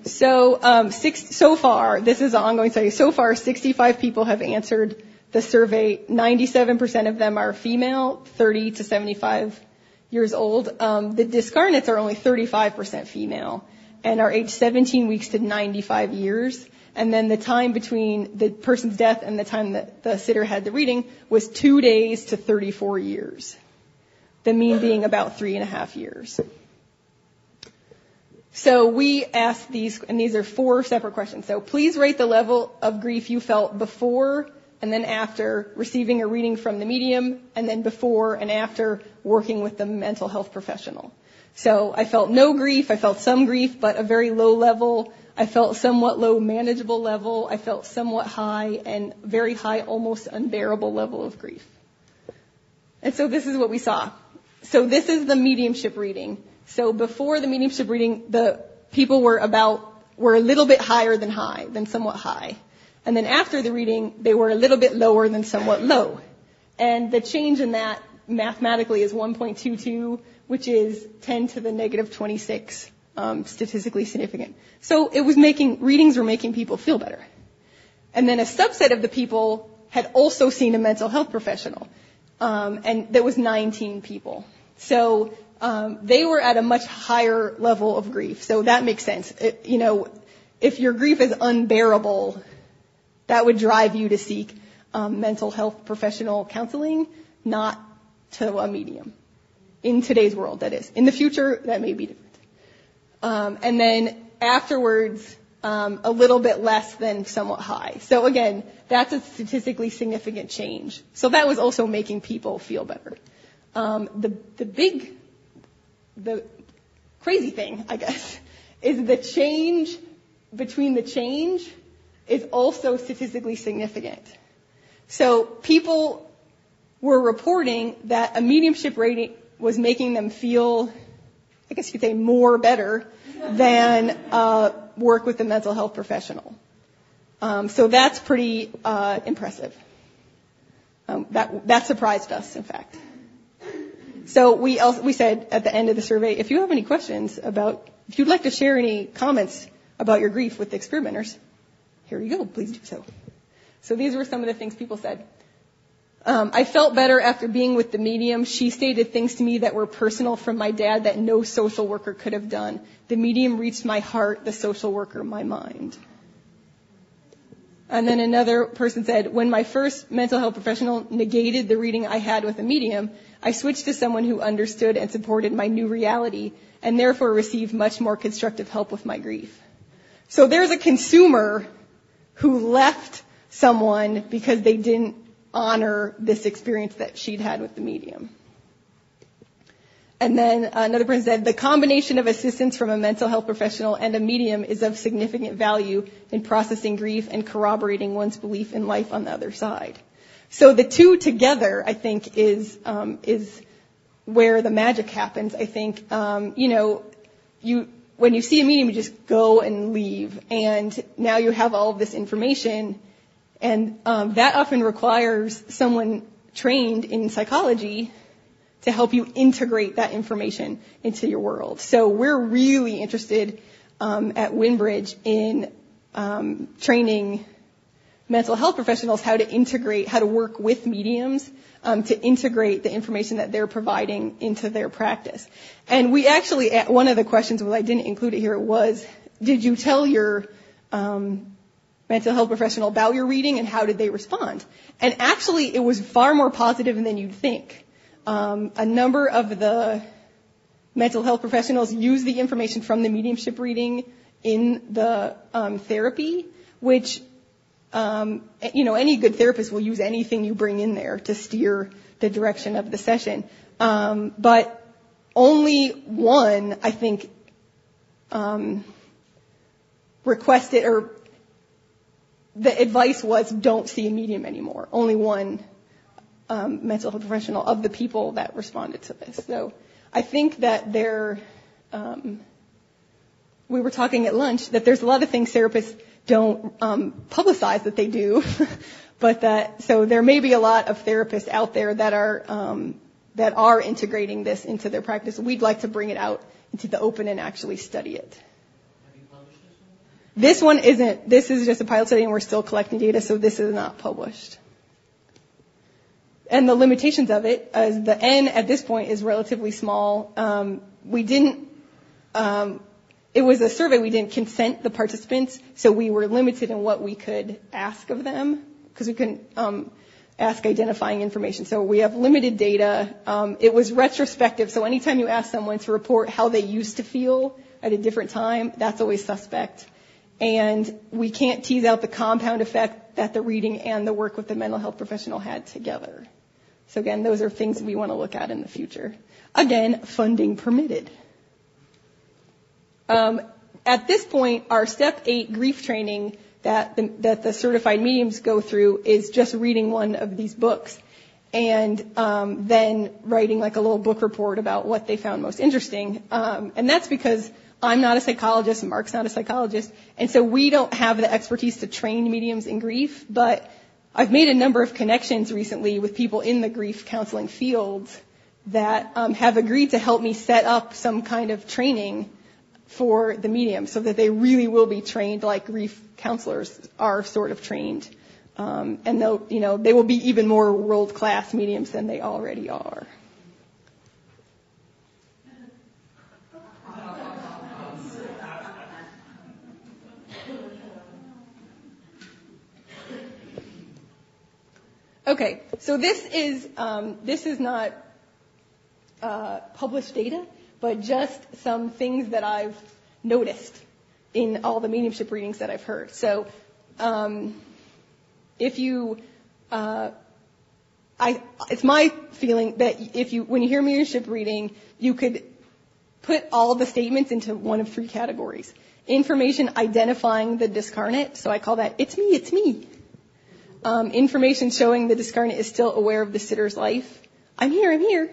So so far, this is an ongoing study. So far, 65 people have answered the survey. 97% of them are female, 30 to 75 years old. The discarnates are only 35% female and are aged 17 weeks to 95 years. And then the time between the person's death and the time that the sitter had the reading was 2 days to 34 years. The mean being about 3.5 years. So we asked these, and these are 4 separate questions. So please rate the level of grief you felt before and then after receiving a reading from the medium, and then before and after working with the mental health professional. So I felt no grief, I felt some grief, but a very low level. I felt somewhat low, manageable level. I felt somewhat high and very high, almost unbearable level of grief. And so this is what we saw. So this is the mediumship reading. So before the mediumship reading, the people were a little bit higher than high, than somewhat high. And then after the reading, they were a little bit lower than somewhat low. And the change in that mathematically is 1.22, which is 10 to the negative 26, statistically significant. So readings were making people feel better. And then a subset of the people had also seen a mental health professional. And there was 19 people. So they were at a much higher level of grief. So that makes sense. If your grief is unbearable, that would drive you to seek mental health professional counseling, not to a medium. In today's world, that is. In the future, that may be different. And then afterwards, a little bit less than somewhat high. So again, that's a statistically significant change. So that was also making people feel better. The crazy thing, I guess, is the change between the change is also statistically significant. So people were reporting that a mediumship rating was making them feel, I guess you could say, more better than work with a mental health professional. So that's pretty impressive. That surprised us, in fact. So we said at the end of the survey, if you have any questions if you'd like to share any comments about your grief with the experimenters, here you go, please do so. So these were some of the things people said. I felt better after being with the medium. She stated things to me that were personal from my dad that no social worker could have done. The medium reached my heart, the social worker my mind. And then another person said, when my first mental health professional negated the reading I had with a medium, I switched to someone who understood and supported my new reality and therefore received much more constructive help with my grief. So there's a consumer who left someone because they didn't honor this experience that she'd had with the medium. And then another person said, the combination of assistance from a mental health professional and a medium is of significant value in processing grief and corroborating one's belief in life on the other side. So the two together, I think, is where the magic happens. I think, when you see a medium, you just go and leave. And now you have all of this information. And that often requires someone trained in psychology to help you integrate that information into your world. So we're really interested at Winbridge in training mental health professionals how to work with mediums to integrate the information that they're providing into their practice. And we actually, one of the questions, well, I didn't include it here, was, did you tell your mental health professional about your reading and how did they respond? And actually, it was far more positive than you'd think. A number of the mental health professionals use the information from the mediumship reading in the therapy, which, any good therapist will use anything you bring in there to steer the direction of the session. But only one, I think, requested, or the advice was, don't see a medium anymore. Only one mental health professional of the people that responded to this. So I think that we were talking at lunch that there's a lot of things therapists don't publicize that they do, so there may be a lot of therapists out there that are integrating this into their practice. We'd like to bring it out into the open and actually study it. Have you published this This one isn't. This is just a pilot study, and we're still collecting data, so this is not published. And the limitations of it, as the N at this point is relatively small. It was a survey. We didn't consent the participants, so we were limited in what we could ask of them because we couldn't ask identifying information. So we have limited data. It was retrospective, so anytime you ask someone to report how they used to feel at a different time, that's always suspect. And we can't tease out the compound effect that the reading and the work with the mental health professional had together. So again, those are things we want to look at in the future. Again, funding permitted. At this point, our Step 8 grief training that the certified mediums go through is just reading one of these books and then writing like a little book report about what they found most interesting. And that's because I'm not a psychologist, Mark's not a psychologist, and so we don't have the expertise to train mediums in grief, but I've made a number of connections recently with people in the grief counseling field that have agreed to help me set up some kind of training for the medium so that they really will be trained like grief counselors are sort of trained. And they will be even more world-class mediums than they already are. Okay, so this is not published data, but just some things that I've noticed in all the mediumship readings that I've heard. So, it's my feeling that when you hear mediumship reading, you could put all the statements into one of three categories. Information identifying the discarnate, so I call that, it's me, it's me. Information showing the discarnate is still aware of the sitter's life. I'm here.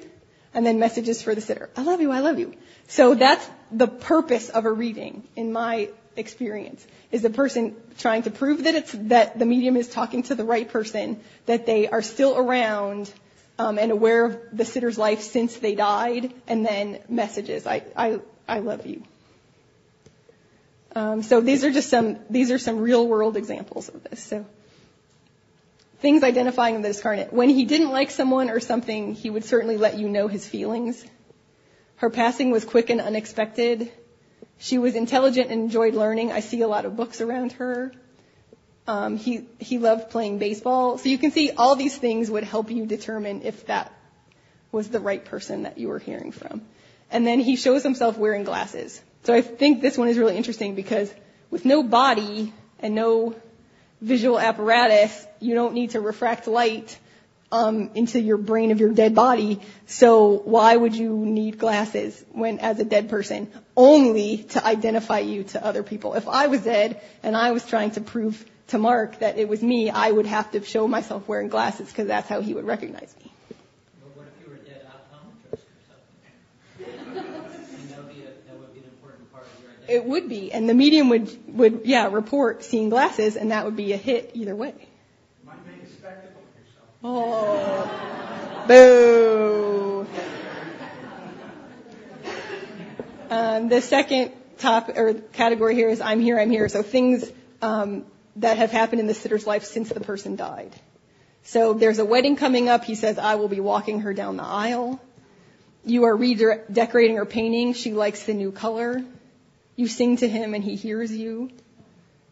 And then messages for the sitter. I love you. So that's the purpose of a reading, in my experience, is the person trying to prove that the medium is talking to the right person, that they are still around, and aware of the sitter's life since they died, and then messages. I love you. So these are some real world examples of this. So things identifying the discarnate. When he didn't like someone or something, he would certainly let you know his feelings. Her passing was quick and unexpected. She was intelligent and enjoyed learning. I see a lot of books around her. He loved playing baseball. So you can see all these things would help you determine if that was the right person that you were hearing from. And then he shows himself wearing glasses. So I think this one is really interesting because with no body and no visual apparatus, you don't need to refract light into your brain of your dead body. So why would you need glasses as a dead person? Only to identify you to other people. If I was dead and I was trying to prove to Mark that it was me, I would have to show myself wearing glasses because that's how he would recognize me. But what if you were a dead optometrist or something? that would be an important part of your identity. It would be, and the medium would report seeing glasses, and that would be a hit either way. Might make a spectacle of yourself. Oh, boo! The second category here is I'm here. So things that have happened in the sitter's life since the person died. So there's a wedding coming up. He says, I will be walking her down the aisle. You are redecorating or painting. She likes the new color. You sing to him and he hears you.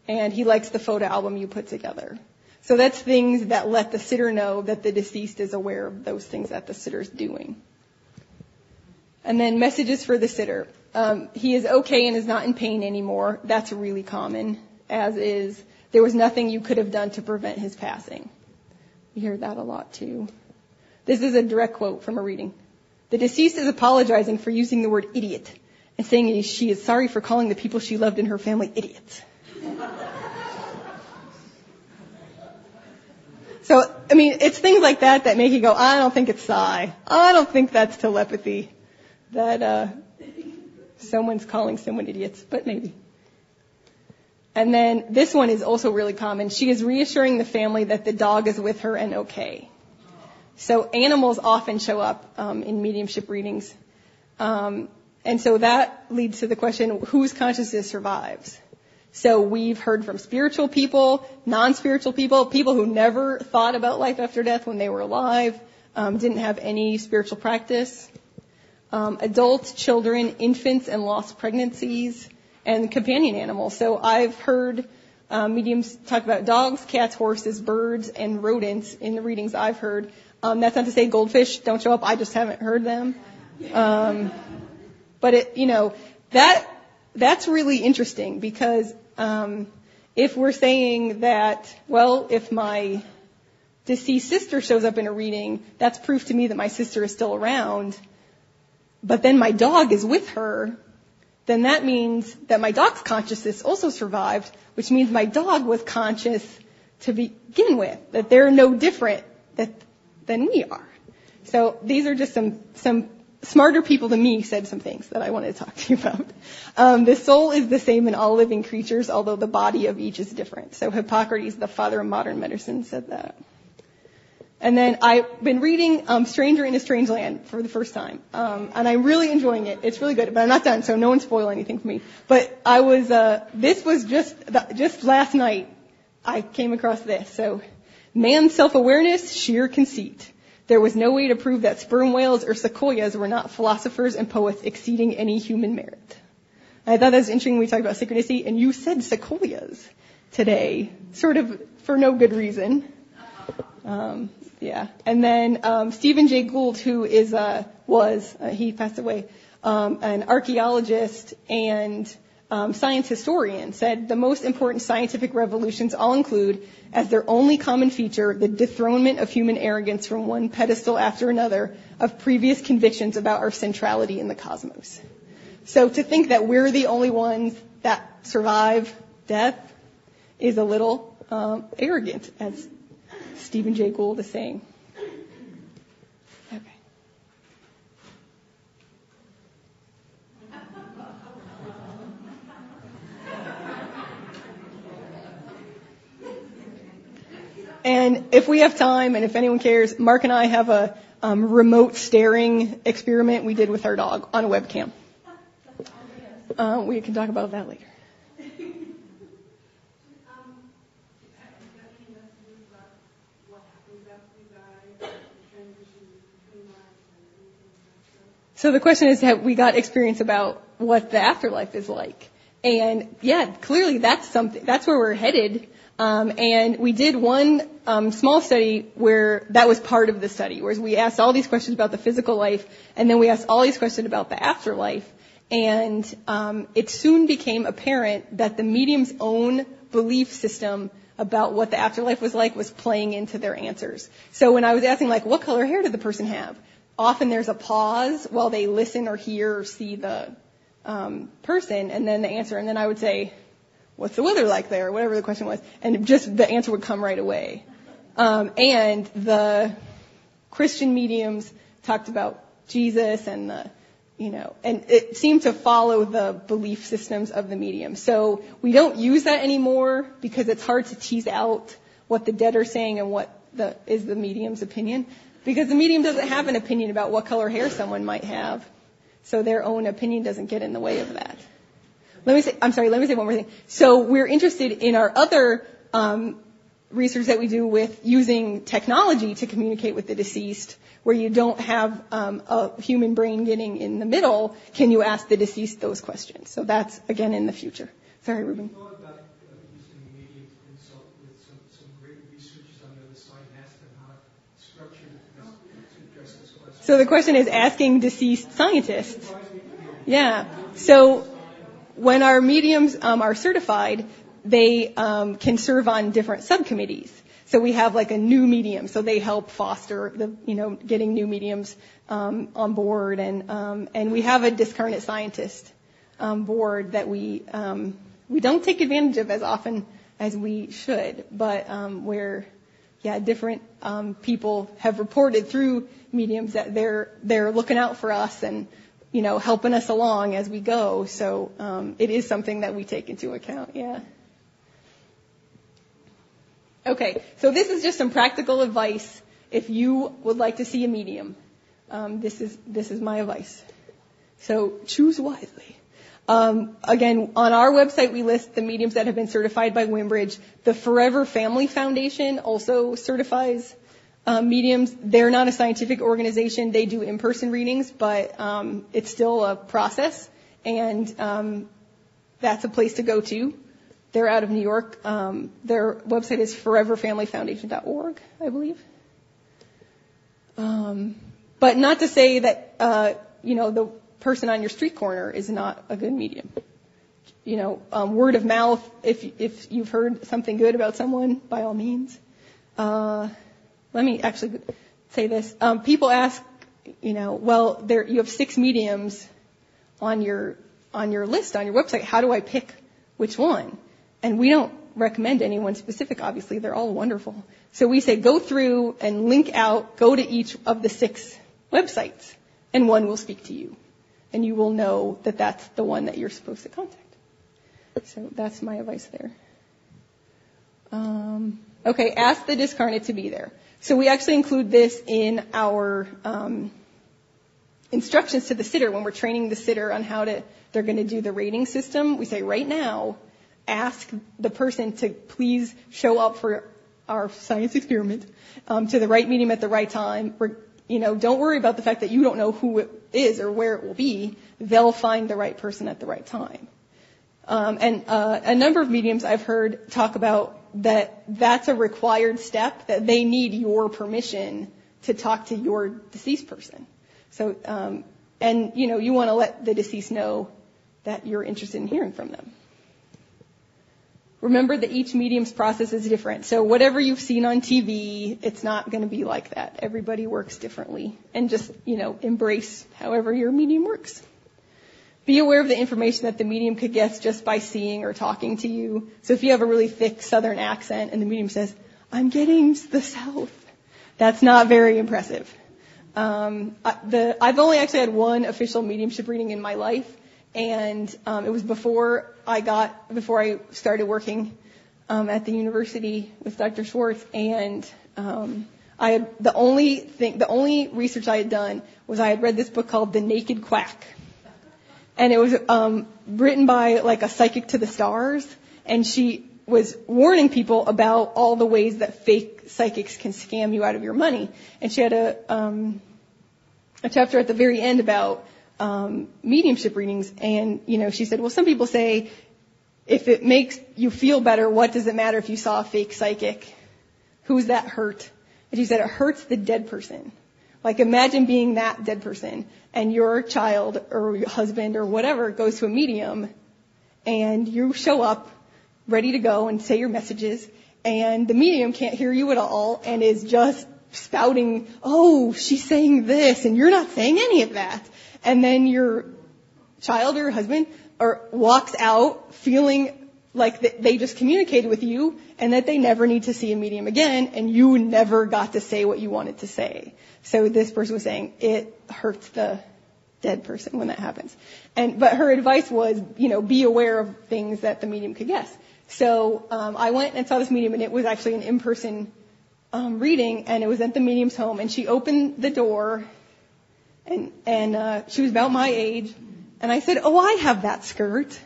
And he likes the photo album you put together. So that's things that let the sitter know that the deceased is aware of those things that the sitter's doing. And then messages for the sitter. He is okay and is not in pain anymore. That's really common, as is there was nothing you could have done to prevent his passing. You hear that a lot too. This is a direct quote from a reading. The deceased is apologizing for using the word idiot and saying she is sorry for calling the people she loved in her family idiots. So, it's things like that make you go, I don't think it's psi. I don't think that's telepathy. That someone's calling someone idiots, but maybe. And then this one is also really common. She is reassuring the family that the dog is with her and okay. So animals often show up in mediumship readings. And so that leads to the question, whose consciousness survives? So we've heard from spiritual people, non-spiritual people, people who never thought about life after death when they were alive, didn't have any spiritual practice, adults, children, infants, and lost pregnancies, and companion animals. So I've heard mediums talk about dogs, cats, horses, birds, and rodents in the readings I've heard. That's not to say goldfish don't show up. I just haven't heard them. But that's really interesting because if we're saying that, well, if my deceased sister shows up in a reading, that's proof to me that my sister is still around, but then my dog is with her, then that means that my dog's consciousness also survived, which means my dog was conscious to begin with, that they're no different than we are. So these are just some smarter people than me said some things that I wanted to talk to you about. The soul is the same in all living creatures, although the body of each is different. So Hippocrates, the father of modern medicine, said that. And then I've been reading Stranger in a Strange Land for the first time, and I'm really enjoying it. It's really good, but I'm not done, so no one spoil anything for me. But I was this was just last night I came across this. So man's self-awareness, sheer conceit. There was no way to prove that sperm whales or sequoias were not philosophers and poets exceeding any human merit. I thought that was interesting when we talked about synchronicity, and you said sequoias today, sort of for no good reason. Yeah. And then Stephen Jay Gould, who he passed away, an archaeologist and science historian, said the most important scientific revolutions all include, as their only common feature, the dethronement of human arrogance from one pedestal after another of previous convictions about our centrality in the cosmos. So to think that we're the only ones that survive death is a little arrogant, as Stephen Jay Gould is saying. Okay. And if we have time, and if anyone cares, Mark and I have a remote staring experiment we did with our dog on a webcam. We can talk about that later. So the question is, have we got experience about what the afterlife is like? And yeah, clearly that's where we're headed. And we did one small study where that was part of the study, whereas we asked all these questions about the physical life, and then we asked all these questions about the afterlife. And it soon became apparent that the medium's own belief system about what the afterlife was like was playing into their answers. So when I was asking, like, what color hair did the person have? Often there's a pause while they listen or hear or see the person, and then the answer. And then I would say, what's the weather like there? Whatever the question was. And just the answer would come right away. And the Christian mediums talked about Jesus and and it seemed to follow the belief systems of the medium. So we don't use that anymore because it's hard to tease out what the dead are saying and what is the medium's opinion. Because the medium doesn't have an opinion about what color hair someone might have. So their own opinion doesn't get in the way of that. Let me say one more thing. So we're interested in our other research that we do with using technology to communicate with the deceased, where you don't have a human brain getting in the middle. Can you ask the deceased those questions? So that's, again, in the future. Sorry, Ruben. I thought about using media to consult with some great researchers on the other side and ask them how to structure to address this question. So the question is asking deceased scientists. Yeah. So when our mediums are certified, they can serve on different subcommittees. So we have like a new medium, so they help foster getting new mediums on board, and we have a discarnate scientist board that we don't take advantage of as often as we should, but where different people have reported through mediums that they're looking out for us and helping us along as we go. So it is something that we take into account. Yeah. Okay, so this is just some practical advice. If you would like to see a medium, this is my advice. So choose wisely. Again, on our website, we list the mediums that have been certified by Wimbridge. The Forever Family Foundation also certifies mediums. They're not a scientific organization. They do in-person readings, but it's still a process, and that's a place to go to. They're out of New York. Their website is foreverfamilyfoundation.org, I believe. But not to say that, the person on your street corner is not a good medium. Word of mouth, if you've heard something good about someone, by all means. Let me actually say this. People ask, you have 6 mediums on your list, on your website. How do I pick which one? And we don't recommend anyone specific, obviously. They're all wonderful. So we say go through and link out, go to each of the 6 websites, and one will speak to you. And you will know that that's the one that you're supposed to contact. So that's my advice there. Okay, ask the discarnate to be there. So we actually include this in our instructions to the sitter when we're training the sitter on they're going to do the rating system. We say right now, ask the person to please show up for our science experiment to the right medium at the right time. Don't worry about the fact that you don't know who it is or where it will be. They'll find the right person at the right time. And a number of mediums I've heard talk about that's a required step, that they need your permission to talk to your deceased person. So, you want to let the deceased know that you're interested in hearing from them. Remember that each medium's process is different. So whatever you've seen on TV, it's not going to be like that. Everybody works differently. And just, embrace however your medium works. Be aware of the information that the medium could guess just by seeing or talking to you. So if you have a really thick Southern accent and the medium says, I'm getting the South, that's not very impressive. I've only actually had one official mediumship reading in my life. And it was before I started working at the university with Dr. Schwartz, and the only research I had done was I had read this book called The Naked Quack, and it was written by like a psychic to the stars, and she was warning people about all the ways that fake psychics can scam you out of your money, and she had a chapter at the very end about mediumship readings, and she said, well, some people say if it makes you feel better, what does it matter if you saw a fake psychic? Who's that hurt? And she said it hurts the dead person. Like, imagine being that dead person, and your child or your husband or whatever goes to a medium, and you show up ready to go and say your messages, and the medium can't hear you at all and is just spouting, oh, she's saying this, and you're not saying any of that. And then your child or your husband walks out feeling like they just communicated with you and that they never need to see a medium again, and you never got to say what you wanted to say. So this person was saying it hurts the dead person when that happens. But her advice was, be aware of things that the medium could guess. So I went and saw this medium, and it was actually an in-person reading, and it was at the medium's home, and she opened the door. And she was about my age, and I said, oh, I have that skirt.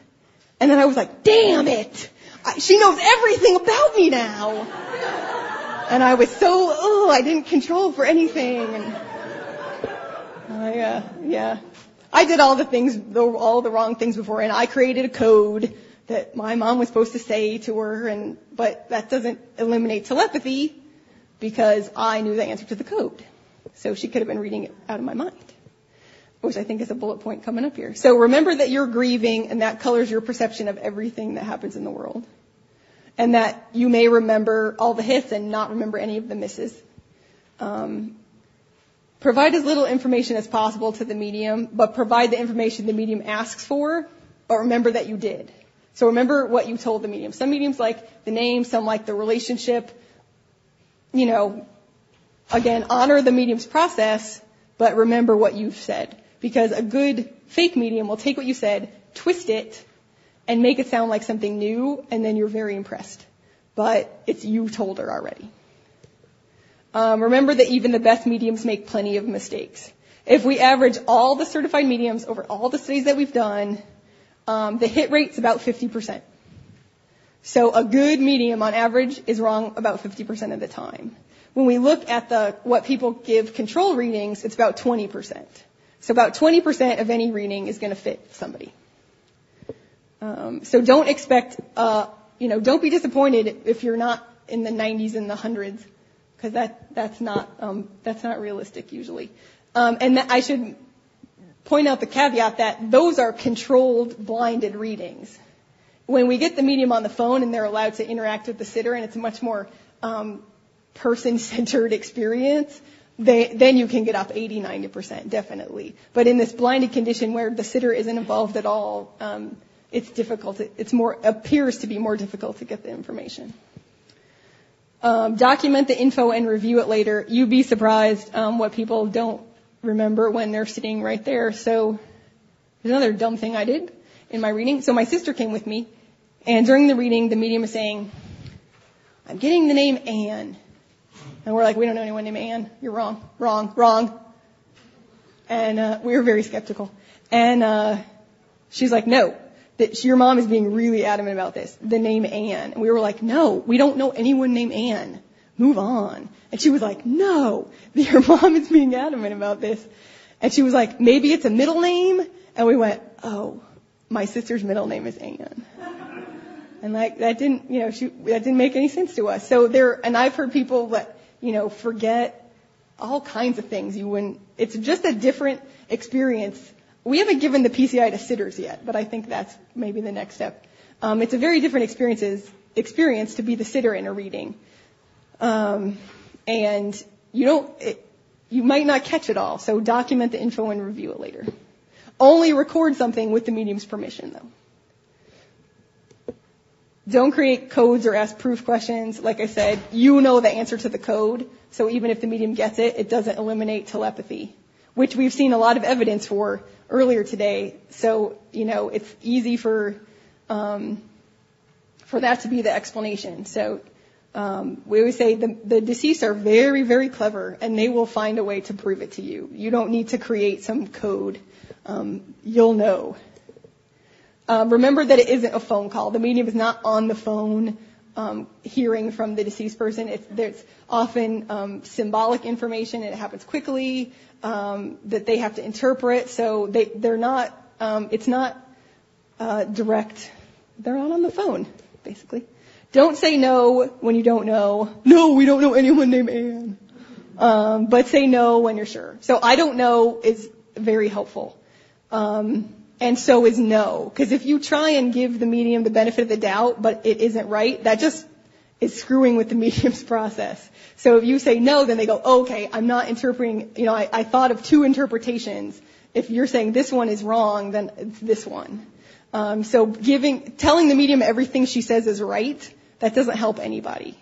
And then I was like, damn it! She knows everything about me now! And I was I didn't control for anything. And I did all the wrong things before, and I created a code that my mom was supposed to say to her, but that doesn't eliminate telepathy, because I knew the answer to the code. So she could have been reading it out of my mind, which I think is a bullet point coming up here. So remember that you're grieving, and that colors your perception of everything that happens in the world. And that you may remember all the hits and not remember any of the misses. Provide as little information as possible to the medium, but provide the information the medium asks for, but remember that you did. So remember what you told the medium. Some mediums like the name, some like the relationship. Again, honor the medium's process, but remember what you've said. Because a good fake medium will take what you said, twist it, and make it sound like something new, and then you're very impressed. But it's you told her already. Remember that even the best mediums make plenty of mistakes. If we average all the certified mediums over all the studies that we've done, the hit rate's about 50%. So a good medium on average is wrong about 50% of the time. When we look at what people give control readings, it's about 20%. So about 20% of any reading is going to fit somebody. So don't expect, don't be disappointed if you're not in the 90s and the hundreds, because that's not realistic usually. And I should point out the caveat that those are controlled, blinded readings. When we get the medium on the phone and they're allowed to interact with the sitter, and it's a much more person-centered experience, then you can get up 80, 90%, definitely. But in this blinded condition where the sitter isn't involved at all, it's difficult. Appears to be more difficult to get the information. Document the info and review it later. You'd be surprised what people don't remember when they're sitting right there. So there's another dumb thing I did in my reading. So my sister came with me, and during the reading, the medium was saying, "I'm getting the name Anne." And we're like, "We don't know anyone named Anne. You're wrong, wrong, wrong." And we were very skeptical. And she's like, "No, your mom is being really adamant about this, the name Anne." And we were like, "No, we don't know anyone named Anne. Move on." And she was like, "No, your mom is being adamant about this." And she was like, "Maybe it's a middle name." And we went, "Oh, my sister's middle name is Anne." And that didn't make any sense to us. So and I've heard people that, forget all kinds of things. It's just a different experience. We haven't given the PCI to sitters yet, but I think that's maybe the next step. It's a very different experience to be the sitter in a reading. And you might not catch it all. So document the info and review it later. Only record something with the medium's permission, though. Don't create codes or ask proof questions. Like I said, you know the answer to the code. So even if the medium gets it, it doesn't eliminate telepathy, which we've seen a lot of evidence for earlier today. So, it's easy for that to be the explanation. So, we always say the deceased are very, very clever, and they will find a way to prove it to you. You don't need to create some code. You'll know. Remember that it isn't a phone call. The medium is not on the phone hearing from the deceased person. There's often symbolic information, and it happens quickly, that they have to interpret. So they're not, it's not direct. They're not on the phone, basically. Don't say no when you don't know. "No, we don't know anyone named Anne." But say no when you're sure. So "I don't know" is very helpful. And so is "no." Because if you try and give the medium the benefit of the doubt, but it isn't right, that just is screwing with the medium's process. So if you say no, then they go, "Oh, okay, I'm not interpreting, I thought of two interpretations. If you're saying this one is wrong, then it's this one." So telling the medium everything she says is right, that doesn't help anybody.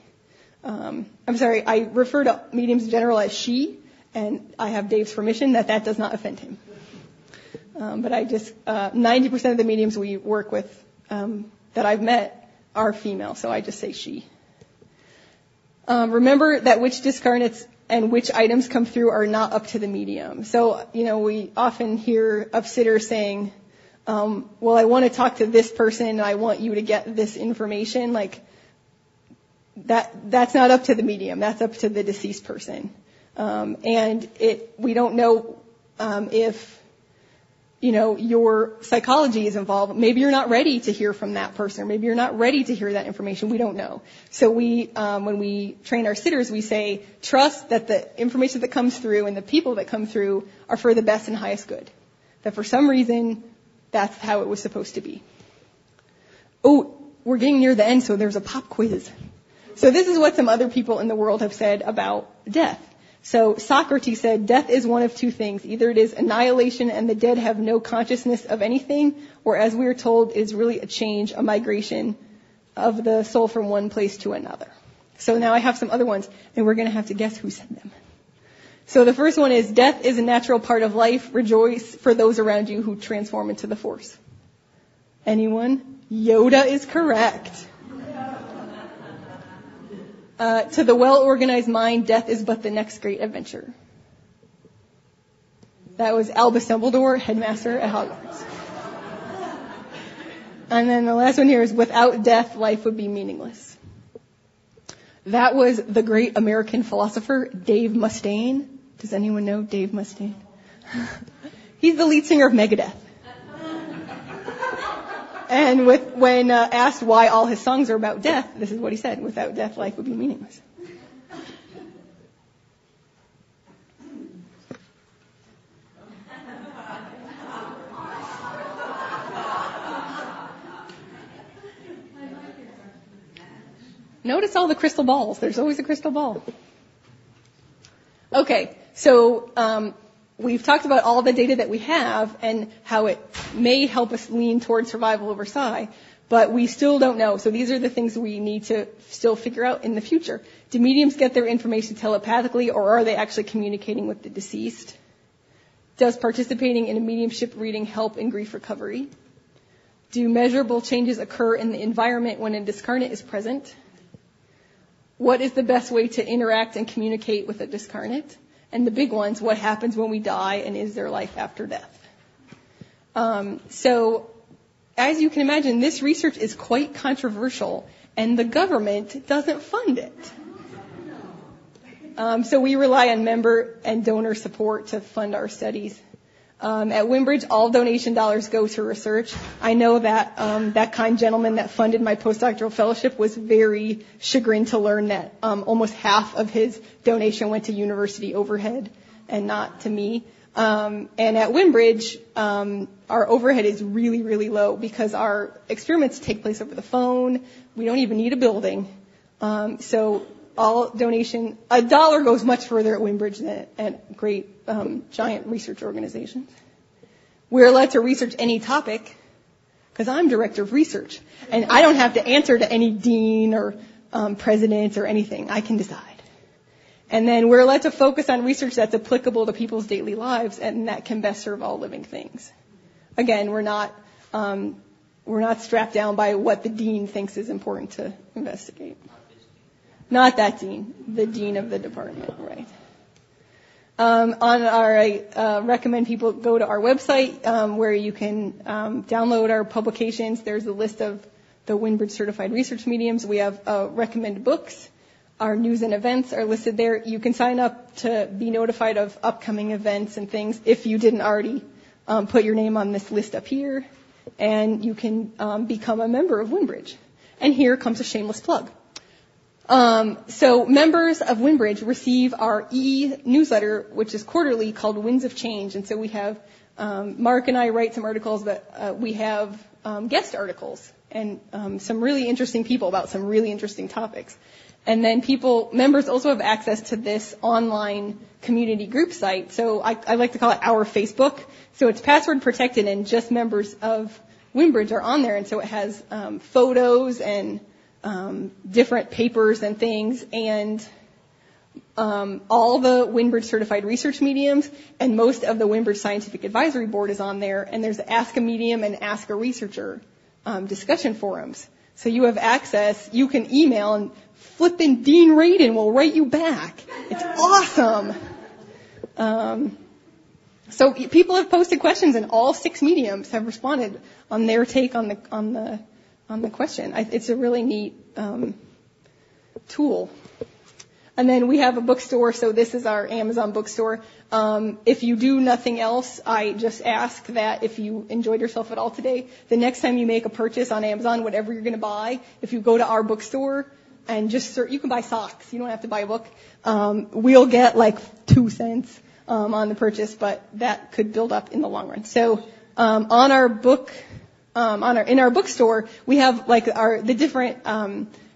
I'm sorry, I refer to mediums in general as she, and I have Dave's permission that does not offend him. But 90% of the mediums we work with that I've met are female, so I just say she. Remember that which discarnates and which items come through are not up to the medium. So, we often hear of sitters saying, "Well, I want to talk to this person, and I want you to get this information." Like, that's not up to the medium. That's up to the deceased person. And we don't know if your psychology is involved. Maybe you're not ready to hear from that person, or maybe you're not ready to hear that information. We don't know. So when we train our sitters, we say, trust that the information that comes through and the people that come through are for the best and highest good. That for some reason, that's how it was supposed to be. Oh, we're getting near the end, so there's a pop quiz. So this is what some other people in the world have said about death. So Socrates said, "Death is one of two things. Either it is annihilation and the dead have no consciousness of anything, or as we are told, is really a change, a migration of the soul from one place to another." So now I have some other ones, and we're going to have to guess who said them. So the first one is, "Death is a natural part of life. Rejoice for those around you who transform into the Force." Anyone? Yoda is correct. To the well-organized mind, death is but the next great adventure. That was Albus Dumbledore, headmaster at Hogwarts. And then the last one here is, without death, life would be meaningless. That was the great American philosopher Dave Mustaine. Does anyone know Dave Mustaine? He's the lead singer of Megadeth. And when asked why all his songs are about death, this is what he said: without death, life would be meaningless. Notice all the crystal balls. There's always a crystal ball. Okay, so we've talked about all the data that we have and how it may help us lean toward survival over psi, but we still don't know. So these are the things we need to still figure out in the future. Do mediums get their information telepathically, or are they actually communicating with the deceased? Does participating in a mediumship reading help in grief recovery? Do measurable changes occur in the environment when a discarnate is present? What is the best way to interact and communicate with a discarnate? And the big ones, what happens when we die, and is there life after death? So, as you can imagine, this research is quite controversial, and the government doesn't fund it. So we rely on member and donor support to fund our studies. At Wimbridge, all donation dollars go to research. I know that that kind gentleman that funded my postdoctoral fellowship was very chagrined to learn that almost half of his donation went to university overhead and not to me. And at Wimbridge, our overhead is really, really low because our experiments take place over the phone. We don't even need a building. So all donation, $1 goes much further at Wimbridge than at great giant research organizations. We're allowed to research any topic because I'm director of research, and I don't have to answer to any dean or president or anything. I can decide. And then we're allowed to focus on research that's applicable to people's daily lives and that can best serve all living things. Again, we're not strapped down by what the dean thinks is important to investigate. Not that dean, the dean of the department, right? I recommend people go to our website where you can download our publications. There's a list of the Wimbridge certified research mediums. We have recommended books. Our news and events are listed there. You can sign up to be notified of upcoming events and things if you didn't already put your name on this list up here. And you can become a member of Wimbridge. And here comes a shameless plug. So members of Wimbridge receive our e-newsletter, which is quarterly, called Winds of Change. And so we have, Mark and I write some articles, but we have guest articles and some really interesting people about some really interesting topics. And then members also have access to this online community group site. So I like to call it our Facebook. So it's password protected, and just members of Wimbridge are on there. And so it has photos and different papers and things, and all the Wimbridge certified research mediums, and most of the Wimbridge Scientific Advisory Board is on there, and there's Ask a Medium and Ask a Researcher discussion forums. So you have access, you can email, and flippin' Dean Radin will write you back. It's awesome. So people have posted questions, and all 6 mediums have responded on their take on the question. It's a really neat tool. And then we have a bookstore, so this is our Amazon bookstore. If you do nothing else, I just ask that if you enjoyed yourself at all today, the next time you make a purchase on Amazon, whatever you're going to buy, if you go to our bookstore and just search, you can buy socks. You don't have to buy a book. We'll get like 2 cents on the purchase, but that could build up in the long run. So in our bookstore, we have like the different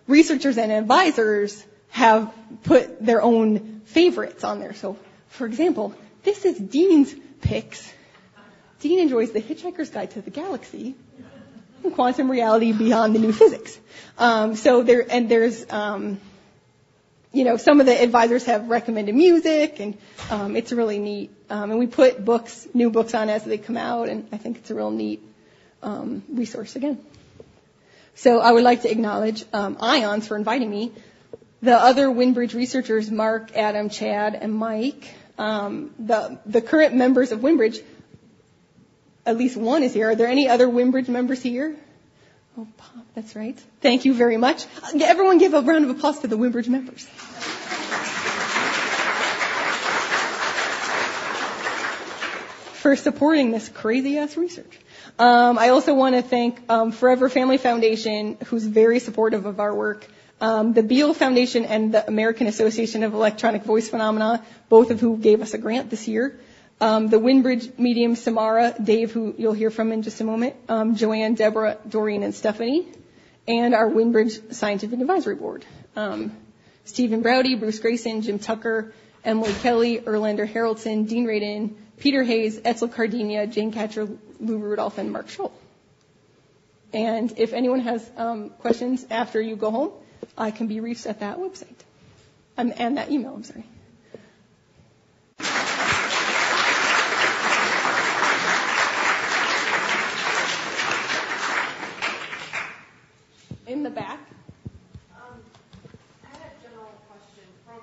researchers and advisors have put their own favorites on there. So, for example, this is Dean's picks. Dean enjoys The Hitchhiker's Guide to the Galaxy and Quantum Reality Beyond the New Physics. There's some of the advisors have recommended music, and it's really neat. And we put new books on as they come out, and I think it's a real neat resource again. So I would like to acknowledge IONS for inviting me. The other Wimbridge researchers, Mark, Adam, Chad, and Mike, the current members of Wimbridge, at least one is here. Are there any other Wimbridge members here? Oh, Pop, that's right. Thank you very much. Everyone give a round of applause to the Wimbridge members. For supporting this crazy-ass research. I also want to thank Forever Family Foundation, who's very supportive of our work, the Beale Foundation and the American Association of Electronic Voice Phenomena, both of who gave us a grant this year, the Wimbridge Medium, Samara, Dave, who you'll hear from in just a moment, Joanne, Deborah, Doreen, and Stephanie, and our Wimbridge Scientific Advisory Board. Stephen Browdy, Bruce Grayson, Jim Tucker, Emily Kelly, Erlander Haraldson, Dean Radin, Peter Hayes, Etzel Cardinia, Jane Catcher, Lou Rudolph, and Mark Scholl. And if anyone has questions after you go home, I can be reached at that website. And that email, I'm sorry. In the back. I had a general question. From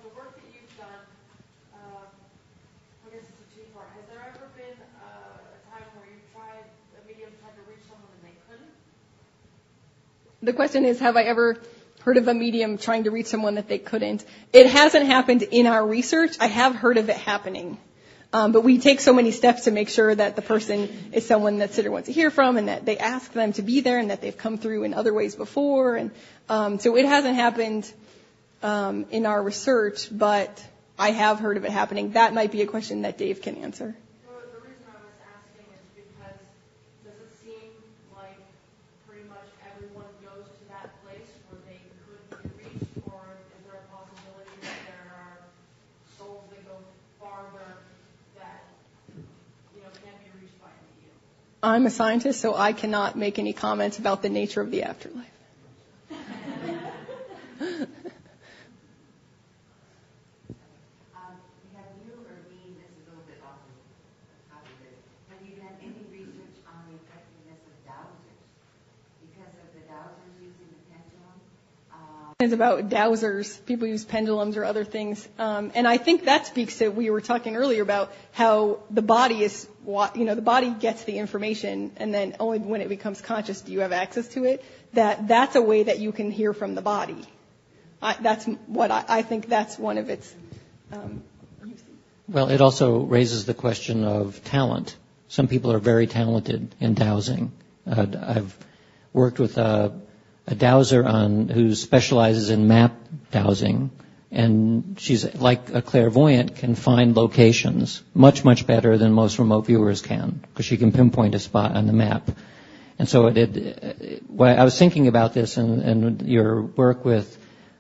the work that you've done, I guess it's a two-part. Has there ever been a time where a medium tried to reach someone and they couldn't? The question is, have I ever heard of a medium trying to reach someone that they couldn't? It hasn't happened in our research. I have heard of it happening. But we take so many steps to make sure that the person is someone that Sitter wants to hear from and that they ask them to be there and that they've come through in other ways before. And so it hasn't happened in our research, but I have heard of it happening. That might be a question that Dave can answer. Well, the reason I was asking is because does it seem like pretty much everyone goes to that place where they could be reached, or is there a possibility that there are souls that go farther that, can't be reached by a medium? I'm a scientist, so I cannot make any comments about the nature of the afterlife. Have you or me, this is a little bit off the topic, have you done any research on the effectiveness of dowsers? Because of the dowsers using the pendulum? It's about dowsers. People use pendulums or other things. And I think that speaks to, we were talking earlier about how the body is, the body gets the information, and then only when it becomes conscious do you have access to it. That's a way that you can hear from the body. I think that's one of its uses. Well, it also raises the question of talent. Some people are very talented in dowsing. I've worked with a dowser who specializes in map dowsing, and she's like a clairvoyant, can find locations much, much better than most remote viewers can, because she can pinpoint a spot on the map. And so I was thinking about this and your work with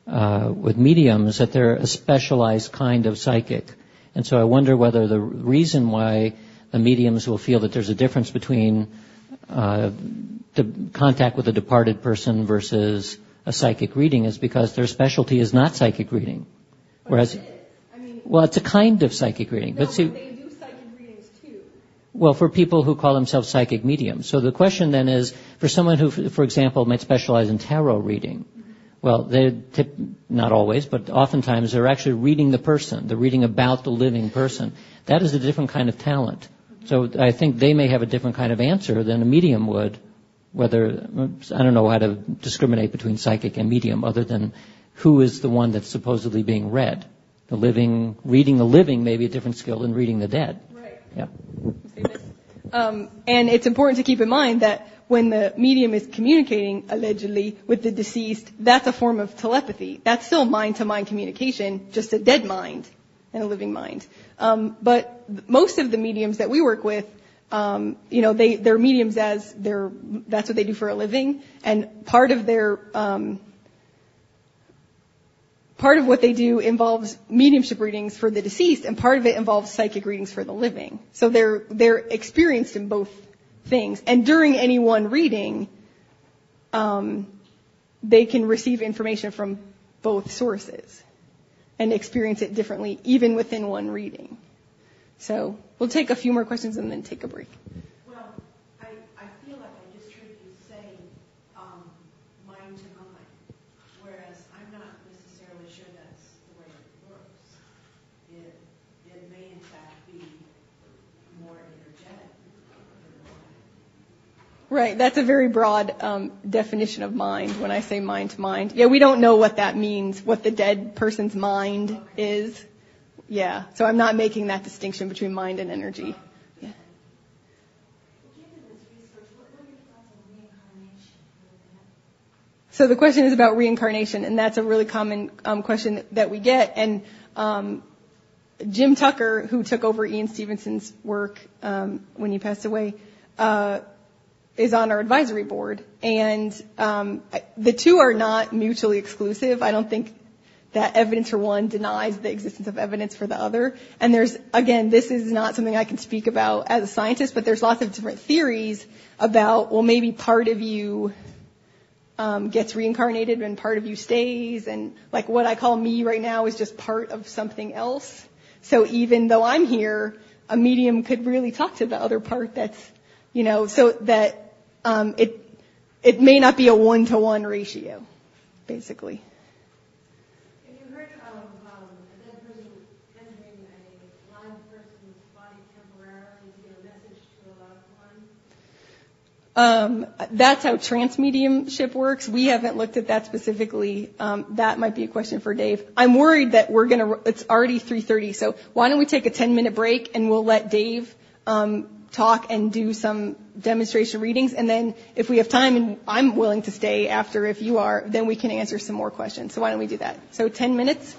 mediums, that they're a specialized kind of psychic. And so I wonder whether the reason why the mediums will feel that there's a difference between the contact with a departed person versus a psychic reading is because their specialty is not psychic reading. Whereas, well, it's a kind of psychic reading. No, but they do psychic readings too. Well, for people who call themselves psychic mediums. So the question then is, for someone who, for example, might specialize in tarot reading, well, not always, but oftentimes they're actually reading the person. They're reading about the living person. That is a different kind of talent. So I think they may have a different kind of answer than a medium would. I don't know how to discriminate between psychic and medium other than who is the one that's supposedly being read. Reading the living may be a different skill than reading the dead. Right. Yeah. And it's important to keep in mind that when the medium is communicating, allegedly, with the deceased, that's a form of telepathy. That's still mind-to-mind communication, just a dead mind and a living mind. But most of the mediums that we work with, they're mediums that's what they do for a living, and part of what they do involves mediumship readings for the deceased, and part of it involves psychic readings for the living. So they're experienced in both things. And during any one reading, they can receive information from both sources and experience it differently, even within one reading. So we'll take a few more questions and then take a break. Well, I feel like I just heard you say mind to mind, whereas I'm not necessarily sure that's the way it works. It may in fact be more energetic. Right. That's a very broad definition of mind when I say mind to mind. Yeah, we don't know what that means, what the dead person's mind is. Yeah. So I'm not making that distinction between mind and energy. Yeah. So the question is about reincarnation, and that's a really common question that we get. And Jim Tucker, who took over Ian Stevenson's work when he passed away, is on our advisory board. And the two are not mutually exclusive. I don't think that evidence for one denies the existence of evidence for the other. And there's, again, this is not something I can speak about as a scientist, but there's lots of different theories about, well, maybe part of you gets reincarnated and part of you stays. And like what I call me right now is just part of something else. So even though I'm here, a medium could really talk to the other part that's, so that it may not be a 1-to-1 ratio, basically. Have you heard of a dead person entering a live person's body temporarily to give a message to a loved one? That's how trance mediumship works. We haven't looked at that specifically. That might be a question for Dave. I'm worried that it's already 3:30, so why don't we take a 10-minute break and we'll let Dave talk and do some demonstration readings, and then if we have time, and I'm willing to stay after if you are, then we can answer some more questions. So why don't we do that? So 10 minutes.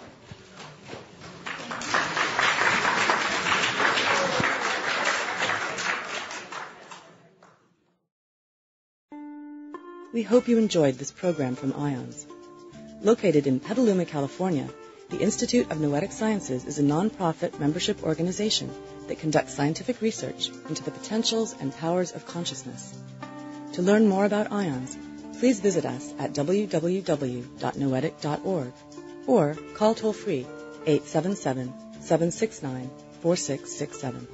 We hope you enjoyed this program from IONS. Located in Petaluma, California, the Institute of Noetic Sciences is a non-profit membership organization that conducts scientific research into the potentials and powers of consciousness. To learn more about IONS, please visit us at www.noetic.org or call toll-free 877-769-4667.